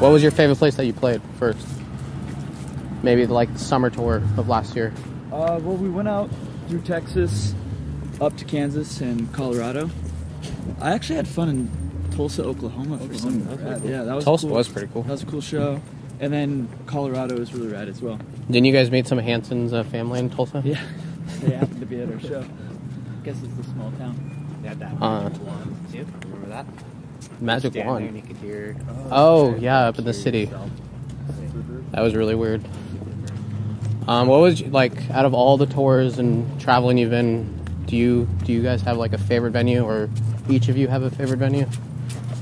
What was your favorite place that you played first? Maybe like the summer tour of last year. Well, we went out through Texas, up to Kansas and Colorado. I actually had fun in Tulsa, Oklahoma for some. Yeah, that was Tulsa cool. was pretty cool. That was a cool show. And then Colorado was really rad as well. Didn't you guys meet some of Hanson's family in Tulsa? Yeah, they happened to be at our show. I guess it's a small town. They had that magic wand too. Remember that? Magic Stand wand. there and you could hear. Oh yeah, up in the city. That was really weird. What was like out of all the tours and traveling you've been? Do you guys have like a favorite venue, or each of you have a favorite venue?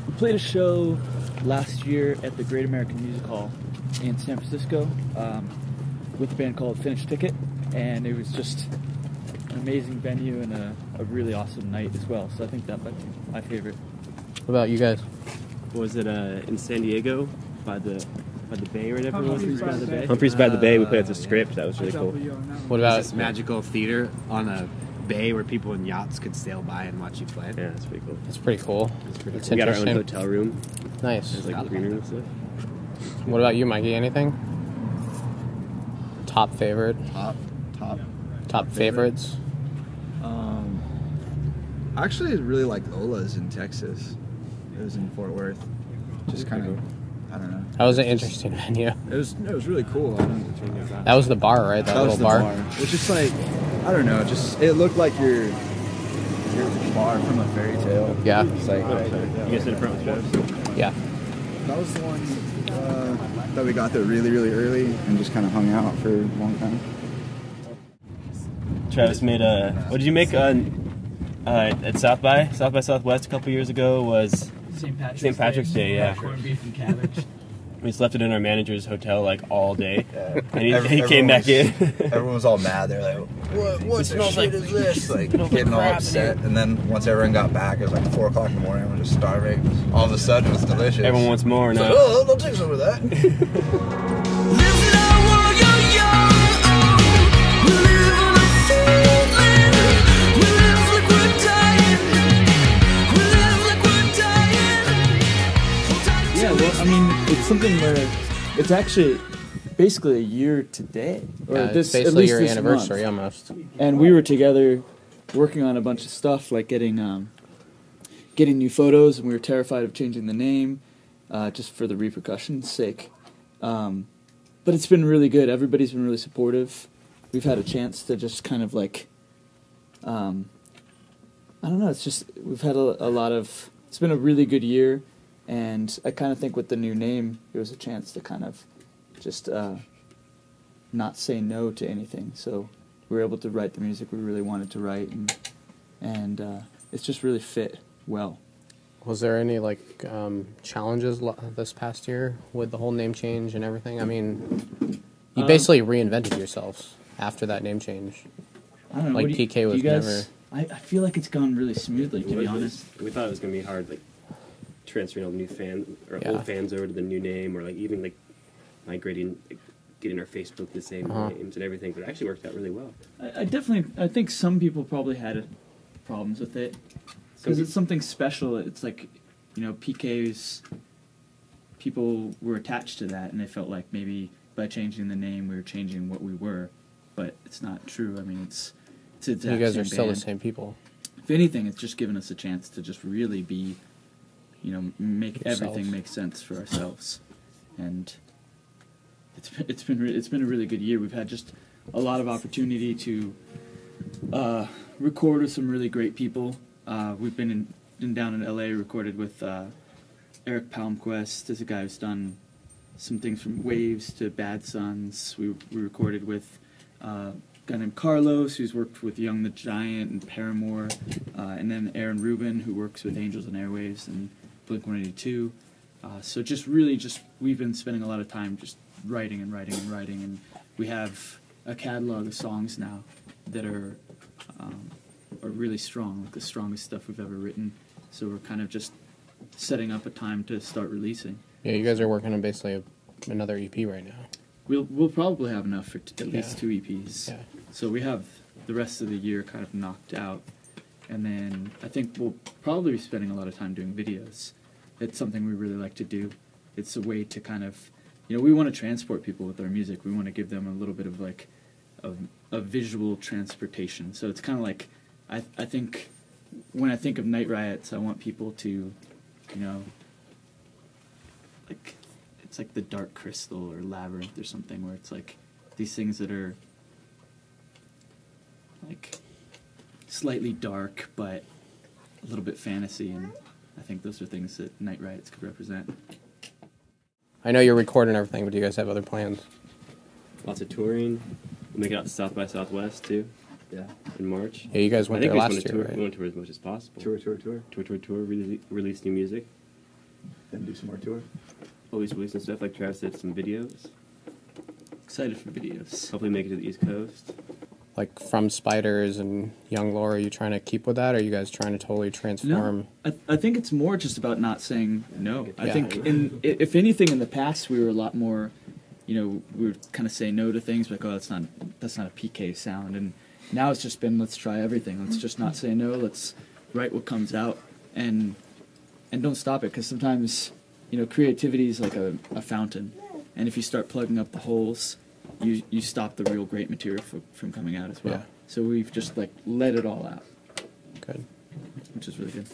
We played a show last year at the Great American Music Hall in San Francisco with a band called Finish Ticket, and it was just an amazing venue and a really awesome night as well. So I think that might be my favorite. What about you guys? Was it in San Diego by the bay or whatever? Humphreys by the Bay. Humphreys by the Bay. We played at the Script. That was really cool. What about This magical theater on a bay where people in yachts could sail by and watch you play. Yeah, that's pretty cool. That's pretty cool. It's we got our own hotel room. Nice. There's like green room and stuff. What about you, Mikey? Anything? Top favorite? Top favorites? I actually really liked Ola's in Texas. It was in Fort Worth. Just kind of, I don't know. That was an interesting venue. It was really cool. That was the bar, right? That little was the bar. It's just like, I don't know. It looked like you're far from a fairy tale. Yeah. It's like, You guys sit in front with Travis? Yeah. that was the one that we got there really, really early and just kind of hung out for a long time. Travis made a. What did you make at South by Southwest a couple years ago? Was St. Patrick's Day, yeah. Corned beef and cabbage. We just left it in our manager's hotel like all day, Yeah. and he came back in. Everyone was all mad. They're like, "What smells like is this?" Like getting all upset. And then once everyone got back, it was like 4 o'clock in the morning. Everyone was just starving. All of a sudden, it was delicious. Everyone wants more now. Like, oh, I'll take some of that. Yeah, well, I mean, it's something where it's actually basically a year today, or Yeah, this it's at basically least your this anniversary month. almost. And we were together working on a bunch of stuff, like getting new photos, and we were terrified of changing the name, just for the repercussions' sake. But it's been really good. Everybody's been really supportive. We've had a chance to just kind of like, I don't know. It's just we've had a lot of. It's been a really good year, and I kind of think with the new name, it was a chance to kind of just not say no to anything. So we were able to write the music we really wanted to write, and it's just really fit well. Was there any like challenges this past year with the whole name change and everything? I mean, you basically reinvented yourselves after that name change. I don't know. Like what do PK was you guys, never. I feel like it's gone really smoothly, to be honest. We thought it was gonna be hard, like transferring all the new fans or Yeah. old fans over to the new name, or like even like migrating, like, getting our Facebook the same names and everything. But it actually worked out really well. I think some people probably had problems with it because it's something special. It's like, you know, PK's people were attached to that, and they felt like maybe by changing the name we were changing what we were, but it's not true. I mean, it's the exact You guys same are still band. the same people. If anything, it's just given us a chance to just really be, you know, make Yourselves. everything make sense for ourselves, and it's been a really good year. We've had just a lot of opportunity to record with some really great people. We've been down in LA, recorded with Eric Palmquist. There's a guy who's done some things from Waves to Bad Sons. We recorded with a guy named Carlos, who's worked with Young the Giant and Paramore, and then Aaron Rubin, who works with Angels and Airwaves and Blink-182. So we've been spending a lot of time just writing, and we have a catalog of songs now that are really strong, like the strongest stuff we've ever written. So we're kind of just setting up a time to start releasing. Yeah, you guys are working on basically another EP right now. We'll probably have enough for at least 2 EPs. Yeah. So we have the rest of the year kind of knocked out, and then I think we'll probably be spending a lot of time doing videos. It's something we really like to do. it's a way to kind of, you know, we want to transport people with our music. We want to give them a little bit of like a visual transportation. So it's kind of like, I think when I think of Night Riots, I want people to, you know, like, it's like the Dark Crystal or Labyrinth or something, where it's like these things that are like slightly dark but a little bit fantasy, and I think those are things that Night Riots could represent. I know you're recording everything, but do you guys have other plans? Lots of touring. We'll make it out to South by Southwest too. Yeah. In March. Yeah, you guys went there last year, tour. right? We want to tour as much as possible. Tour. Release new music. Then do some more tour. Always releasing stuff, like Travis did some videos. Excited for videos. Hopefully make it to the East Coast. Like from Spiders and Young Laura, are you trying to keep with that, or are you guys trying to totally transform? No, I think it's more just about not saying no. I Yeah. think, if anything, in the past we were a lot more, you know, we would kind of say no to things like, oh, that's not a PK sound, and now it's just been, let's try everything. Let's just not say no. Let's write what comes out, and don't stop it, because sometimes, you know, creativity is like a fountain, and if you start plugging up the holes, you stop the real great material from coming out as well. Yeah. So we've just like let it all out. Good. Which is really good.